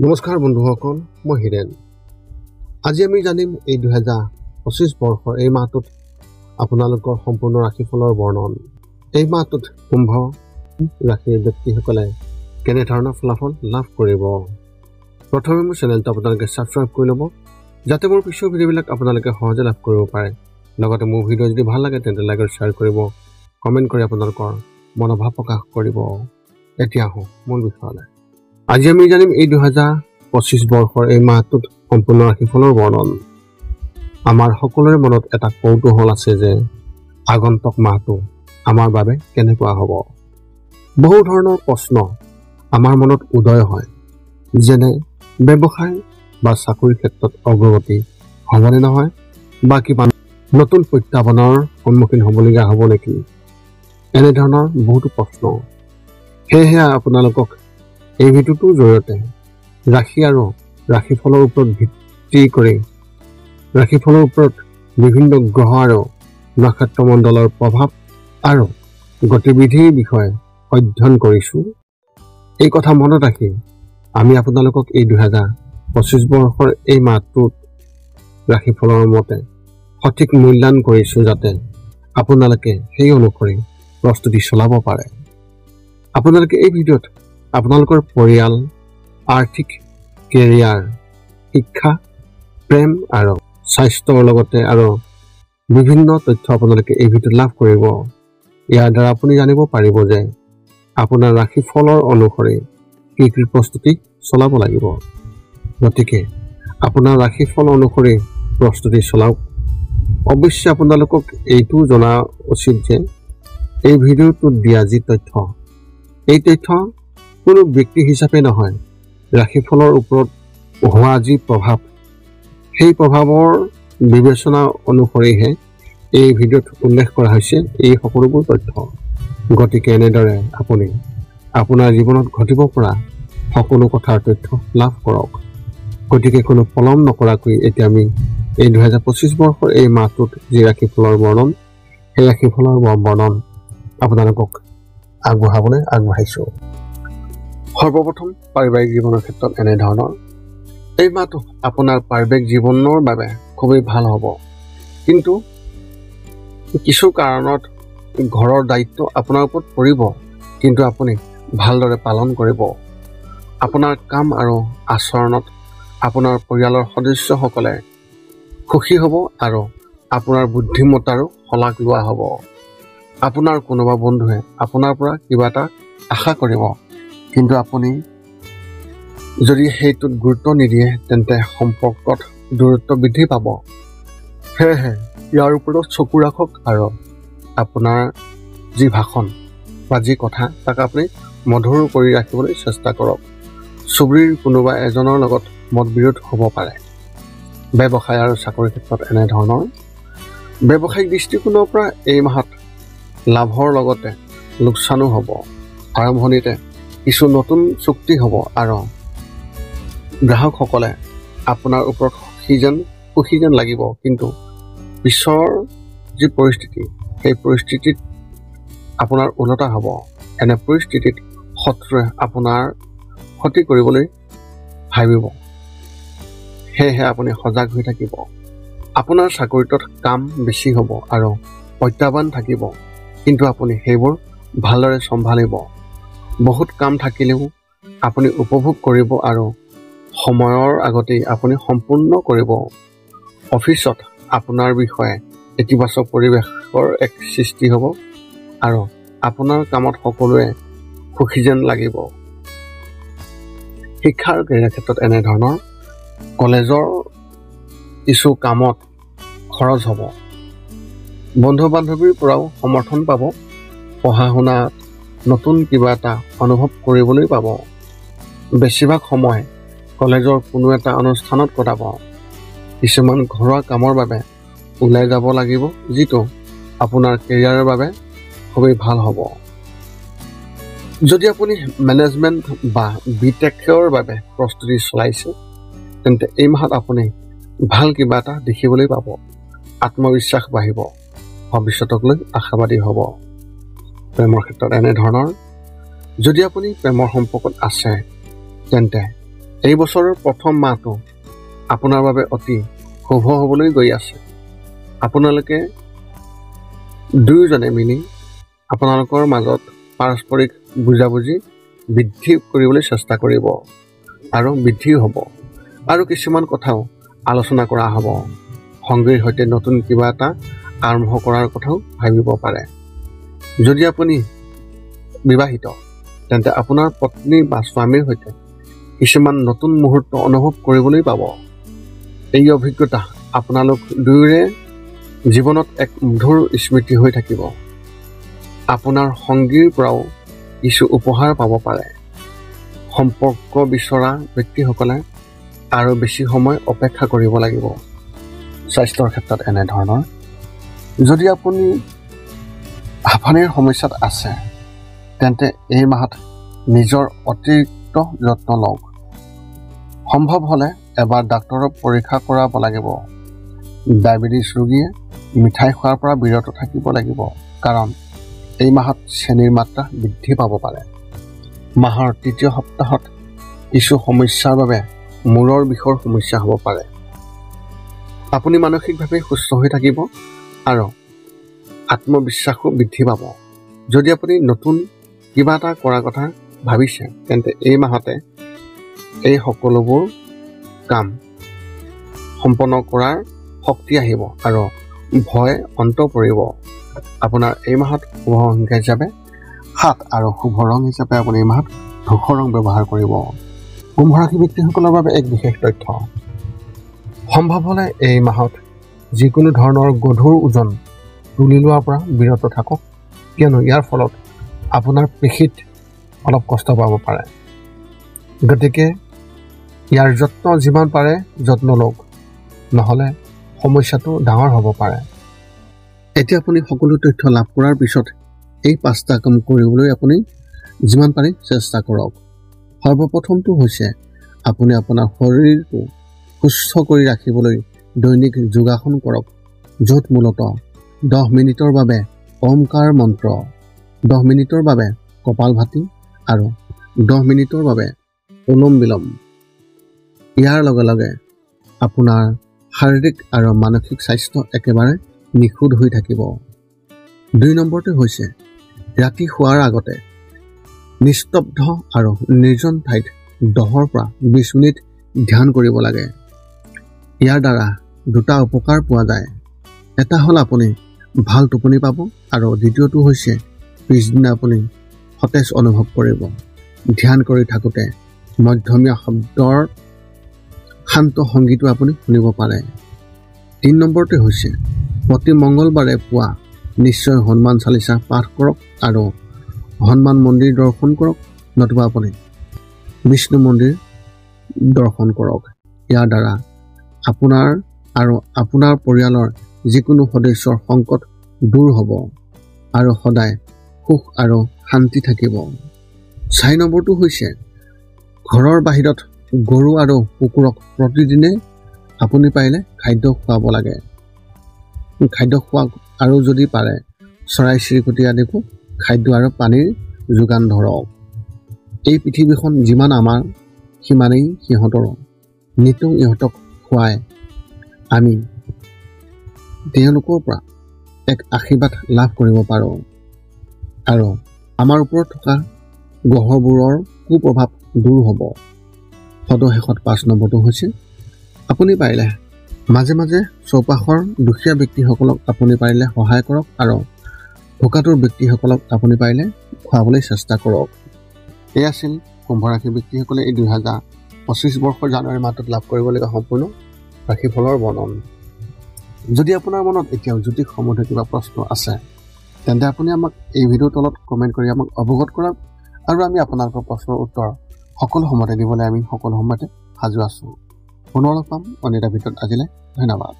নমস্কাৰ বন্ধুসকল, মই হিৰেন। আজি আমি জানিম এই 2025 বৰ্ষৰ এই মাহটোত আপোনালোকৰ সম্পূৰ্ণ ৰাশিফলৰ বৰ্ণন। এই মাহটোত কুম্ভ ৰাশিৰ ব্যক্তিসকলে কেনেধৰণৰ ফলাফল লাভ কৰিব। প্ৰথমে মোৰ চেনেলটো আপোনালোকে ছাবস্ক্ৰাইব কৰি ল'ব, যাতে মোৰ পিছৰ ভিডিঅ'বিলাক আপোনালোকে সহজে লাভ কৰিব পাৰে। লগতে মোৰ ভিডিঅ' যদি ভাল লাগে তেন্তে লাইক আৰু শ্বেয়াৰ কৰিব, কমেণ্ট কৰি আপোনালোকৰ মনোভাৱ প্ৰকাশ কৰিব। এতিয়া আহোঁ মূল বিষয়লৈ। আজি আমি জানিম এই 2025 বৰ্ষৰ এই মাহটোত সম্পূৰ্ণ ৰাশিফলৰ বৰ্ণন। আমাৰ সকলোৰে মনত এটা কৌতূহল আছে যে আগন্তুক মাহটো আমাৰ বাবে কেনেকুৱা হ'ব। বহু ধৰণৰ প্ৰশ্ন আমাৰ মনত উদয় হয়, যেনে ব্যৱসায় বা চাকৰিৰ ক্ষেত্ৰত অগ্ৰগতি হ'বনে নহয়, বা কিবা নতুন প্ৰত্যাহ্বানৰ সন্মুখীন হ'বলগীয়া হ'ব নেকি, এনেধৰণৰ বহুতো প্ৰশ্ন। সেয়েহে আপোনালোকক এই ভিডিঅ'টোৰ জৰিয়তে ৰাশি আৰু ৰাশিফলৰ ওপৰত ভিত্তি কৰি ৰাশিফলৰ ওপৰত বিভিন্ন গ্ৰহ আৰু নক্ষত্ৰমণ্ডলৰ প্ৰভাৱ আৰু গতিবিধিৰ বিষয়ে অধ্যয়ন কৰিছোঁ। এই কথা মনত ৰাখি আমি আপোনালোকক এই 2025 বৰ্ষৰ এই মাহটোত ৰাশিফলৰ মতে সঠিক মূল্যায়ন কৰিছোঁ, যাতে আপোনালোকে সেই অনুসৰি প্ৰস্তুতি চলাব পাৰে। আপোনালোকে এই ভিডিঅ'ত আপোনালোকৰ পৰিয়াল, আৰ্থিক, কেৰিয়াৰ, শিক্ষা, প্ৰেম আৰু স্বাস্থ্যৰ লগতে আৰু বিভিন্ন তথ্য আপোনালোকে এই ভিডিঅ'ত লাভ কৰিব। ইয়াৰ দ্বাৰা আপুনি জানিব পাৰিব যে আপোনাৰ ৰাশিফলৰ অনুসৰি কি কি প্ৰস্তুতি চলাব লাগিব। গতিকে আপোনাৰ ৰাশিফল অনুসৰি প্ৰস্তুতি চলাওক। অৱশ্যে আপোনালোকক এইটো জনা উচিত যে এই ভিডিঅ'টোত দিয়া যি তথ্য, এই তথ্য কোনো ব্যক্তি হিচাপে নহয়, ৰাশিফলৰ ওপৰত হোৱা যি প্ৰভাৱ, সেই প্ৰভাৱৰ বিবেচনা অনুসৰিহে এই ভিডিঅ'ত উল্লেখ কৰা হৈছে এই সকলোবোৰ তথ্য। গতিকে এনেদৰে আপুনি আপোনাৰ জীৱনত ঘটিব পৰা সকলো কথাৰ তথ্য লাভ কৰক। গতিকে কোনো পলম নকৰাকৈ এতিয়া আমি এই 2025 বৰ্ষৰ এই মাহটোত যি ৰাশিফলৰ বৰ্ণন, সেই ৰাশিফলৰ বৰ্ণন আপোনালোকক আগবঢ়াবলৈ আগবাঢ়িছোঁ। সৰ্বপ্ৰথম পাৰিবাৰিক জীৱনৰ ক্ষেত্ৰত এনেধৰণৰ। এই মাহটো আপোনাৰ পাৰিবাৰিক জীৱনৰ বাবে খুবেই ভাল হ'ব, কিন্তু কিছু কাৰণত ঘৰৰ দায়িত্ব আপোনাৰ ওপৰত পৰিব, কিন্তু আপুনি ভালদৰে পালন কৰিব। আপোনাৰ কাম আৰু আচৰণত আপোনাৰ পৰিয়ালৰ সদস্যসকলে সুখী হ'ব আৰু আপোনাৰ বুদ্ধিমত্তাৰো শলাগ লোৱা হ'ব। আপোনাৰ কোনোবা বন্ধুৱে আপোনাৰ পৰা কিবা এটা আশা কৰিব, কিন্তু আপুনি যদি সেইটোত গুৰুত্ব নিদিয়ে তেন্তে সম্পৰ্কত দূৰত্ব বৃদ্ধি পাব। সেয়েহে ইয়াৰ ওপৰত চকু ৰাখক আৰু আপোনাৰ যি ভাষণ বা যি কথা তাক আপুনি মধুৰ কৰি ৰাখিবলৈ চেষ্টা কৰক। চুবুৰীৰ কোনোবা এজনৰ লগত মতবিৰোধ হ'ব পাৰে। ব্যৱসায় আৰু চাকৰিৰ ক্ষেত্ৰত এনেধৰণৰ। ব্যৱসায়িক দৃষ্টিকোণৰ পৰা এই মাহত লাভৰ লগতে লোকচানো হ'ব। আৰম্ভণিতে কিছু নতুন চুক্তি হ'ব আৰু গ্ৰাহকসকলে আপোনাৰ ওপৰত সুখী যেন লাগিব, কিন্তু পিছৰ যি পৰিস্থিতি, সেই পৰিস্থিতিত আপোনাৰ ওলোটা হ'ব। এনে পৰিস্থিতিত শত্ৰুৱে আপোনাৰ ক্ষতি কৰিবলৈ ভাবিব। সেয়েহে আপুনি সজাগ হৈ থাকিব। আপোনাৰ চাকৰিটোত কাম বেছি হ'ব আৰু প্ৰত্যাহ্বান থাকিব, কিন্তু আপুনি সেইবোৰ ভালদৰে চম্ভালিব। বহুত কাম থাকিলেও আপুনি উপভোগ কৰিব আৰু সময়ৰ আগতেই আপুনি সম্পূৰ্ণ কৰিব। অফিচত আপোনাৰ বিষয়ে ইতিবাচক পৰিৱেশৰ এক সৃষ্টি হ'ব আৰু আপোনাৰ কামত সকলোৱে সুখী যেন লাগিব। শিক্ষা আৰু কেৰিয়াৰ ক্ষেত্ৰত এনেধৰণৰ। কলেজৰ কিছু কামত খৰচ হ'ব। বন্ধু বান্ধৱীৰ পৰাও সমৰ্থন পাব। পঢ়া শুনাত নতুন কিবা এটা অনুভৱ কৰিবলৈ পাব। বেছিভাগ সময় কলেজৰ কোনো এটা অনুষ্ঠানত কটাব। কিছুমান ঘৰুৱা কামৰ বাবে ওলাই যাব লাগিব, যিটো আপোনাৰ কেৰিয়াৰৰ বাবে খুবেই ভাল হ'ব। যদি আপুনি মেনেজমেণ্ট বা বিটেকৰ বাবে প্ৰস্তুতি চলাইছে, তেন্তে এই মাহত আপুনি ভাল কিবা এটা দেখিবলৈ পাব। আত্মবিশ্বাস বাঢ়িব, ভৱিষ্যতক লৈ আশাবাদী হ'ব। প্ৰেমৰ ক্ষেত্ৰত এনেধৰণৰ। যদি আপুনি প্ৰেমৰ সম্পৰ্কত আছে, তেন্তে এই বছৰৰ প্ৰথম মাহটো আপোনাৰ বাবে অতি শুভ হ'বলৈ গৈ আছে। আপোনালোকে দুয়োজনে মিলি আপোনালোকৰ মাজত পাৰস্পৰিক বুজাবুজি বৃদ্ধি কৰিবলৈ চেষ্টা কৰিব আৰু বৃদ্ধিও হ'ব। আৰু কিছুমান কথাও আলোচনা কৰা হ'ব। সংগীৰ সৈতে নতুন কিবা এটা আৰম্ভ কৰাৰ কথাও ভাবিব পাৰে। যদি আপুনি বিবাহিত তেন্তে আপোনাৰ পত্নী বা স্বামীৰ সৈতে কিছুমান নতুন মুহূৰ্ত অনুভৱ কৰিবলৈ পাব। এই অভিজ্ঞতা আপোনালোক দুয়োৰে জীৱনত এক মধুৰ স্মৃতি হৈ থাকিব। আপোনাৰ সংগীৰ পৰাও কিছু উপহাৰ পাব পাৰে। সম্পৰ্ক বিচৰা ব্যক্তিসকলে আৰু বেছি সময় অপেক্ষা কৰিব লাগিব। স্বাস্থ্যৰ ক্ষেত্ৰত এনেধৰণৰ যদি আপুনি হাঁফানিৰ সমস্যাত আছে তেন্তে এই মাহত নিজৰ অতিৰিক্ত যত্ন লওক। সম্ভৱ হ'লে এবাৰ ডাক্তৰক পৰীক্ষা কৰাব লাগিব। ডায়েবেটিছ ৰোগীয়ে মিঠাই খোৱাৰ পৰা বিৰত থাকিব লাগিব, কাৰণ এই মাহত চেনিৰ মাত্ৰা বৃদ্ধি পাব পাৰে। মাহৰ তৃতীয় সপ্তাহত কিছু সমস্যাৰ বাবে মূৰৰ বিষৰ সমস্যা হ'ব পাৰে। আপুনি মানসিকভাৱে সুস্থ হৈ থাকিব আৰু আত্মবিশ্বাসো বৃদ্ধি পাব। যদি আপুনি নতুন কিবা এটা কৰাৰ কথা ভাবিছে তেন্তে এই মাহতে এই সকলোবোৰ কাম সম্পন্ন কৰাৰ শক্তি আহিব আৰু ভয় অন্ত পৰিব। আপোনাৰ এই মাহত শুভ সংখ্যা হিচাপে 7 আৰু শুভ ৰং হিচাপে আপুনি এই মাহত ধূসৰ ৰং ব্যৱহাৰ কৰিব। কুম্ভ ৰাশি ব্যক্তিসকলৰ বাবে এক বিশেষ তথ্য। সম্ভৱ হ'লে এই মাহত যিকোনো ধৰণৰ গধুৰ ওজন তুলি লোৱাৰ পৰা বিৰত থাকক, কিয়নো ইয়াৰ ফলত আপোনাৰ পেশীত অলপ কষ্ট পাব পাৰে। গতিকে ইয়াৰ যত্ন যিমান পাৰে যত্ন লওক, নহ'লে সমস্যাটো ডাঙৰ হ'ব পাৰে। এতিয়া আপুনি সকলো তথ্য লাভ কৰাৰ পিছত এই 5টা কাম কৰিবলৈ আপুনি যিমান পাৰে চেষ্টা কৰক। সৰ্বপ্ৰথমটো হৈছে আপুনি আপোনাৰ শৰীৰটো সুস্থ কৰি ৰাখিবলৈ দৈনিক যোগাসন কৰক, য'ত মূলতঃ 10 মিনিটৰ বাবে ওমকাৰ মন্ত্ৰ, 10 মিনিটৰ বাবে কপালভাতি আৰু 10 মিনিটৰ বাবে অনুলোম বিলোম। ইয়াৰ লগে লগে আপোনাৰ শাৰীৰিক আৰু মানসিক স্বাস্থ্য একেবাৰে নিখুঁত হৈ থাকিব। 2 নম্বৰটো হৈছে ৰাতি শোৱাৰ আগতে নিস্তব্ধ আৰু নিৰ্জন ঠাইত 10 পৰা 20 মিনিট ধ্যান কৰিব লাগে। ইয়াৰ দ্বাৰা 2টা উপকাৰ পোৱা যায়। এটা হ'ল আপুনি ভাল টোপনি পাব আৰু দ্বিতীয়টো হৈছে পিছদিনা আপুনি সতেজ অনুভৱ কৰিব। ধ্যান কৰি থাকোঁতে মধ্যমীয়া শব্দৰ শান্ত সংগীতো আপুনি শুনিব পাৰে। 3 নম্বৰটো হৈছে প্ৰতি মংগলবাৰে পুৱা নিশ্চয় হনুমান চালিচা পাঠ কৰক আৰু হনুমান মন্দিৰ দৰ্শন কৰক, নতুবা আপুনি বিষ্ণু মন্দিৰ দৰ্শন কৰক। ইয়াৰ দ্বাৰা আপোনাৰ আৰু আপোনাৰ পৰিয়ালৰ যিকোনো সদস্যৰ সংকট দূৰ হ'ব আৰু সদায় সুখ আৰু শান্তি থাকিব। 4 নম্বৰটো হৈছে ঘৰৰ বাহিৰত গৰু আৰু কুকুৰক প্ৰতিদিনে আপুনি পাৰিলে খাদ্য খুৱাব লাগে। খাদ্য খোৱা আৰু যদি পাৰে চৰাই চিৰিকটি আদিকো খাদ্য আৰু পানীৰ যোগান ধৰক। এই পৃথিৱীখন যিমান আমাৰ সিমানেই সিহঁতৰো। নিতৌ ইহঁতক খুৱাই আমি তেওঁলোকৰ পৰা এক আশীৰ্বাদ লাভ কৰিব পাৰোঁ আৰু আমাৰ ওপৰত থকা গ্ৰহবোৰৰ কুপ্ৰভাৱ দূৰ হ'ব। সদশেষত 5 নম্বৰটো হৈছে আপুনি পাৰিলে মাজে মাজে চৌপাশৰ দুখীয়া ব্যক্তিসকলক আপুনি পাৰিলে সহায় কৰক আৰু ভোকাতুৰ ব্যক্তিসকলক আপুনি পাৰিলে খুৱাবলৈ চেষ্টা কৰক। এই আছিল কুম্ভ ৰাশি ব্যক্তিসকলে এই 2025 বৰ্ষৰ জানুৱাৰী মাহটোত লাভ কৰিবলগীয়া সম্পূৰ্ণ ৰাশিফলৰ বৰ্ণন। যদি আপোনাৰ মনত এতিয়াও জ্যোতিষ সম্বন্ধীয় কিবা প্ৰশ্ন আছে তেন্তে আপুনি আমাক এই ভিডিঅ'ৰ তলত কমেণ্ট কৰি আমাক অৱগত কৰক আৰু আমি আপোনালোকৰ প্ৰশ্নৰ উত্তৰ সকলো সময়তে দিবলৈ আমি সকলো সময়তে সাজু আছোঁ। পুনৰ লগ পাম অন্য এটা ভিডিঅ'ত। আজিলৈ ধন্যবাদ।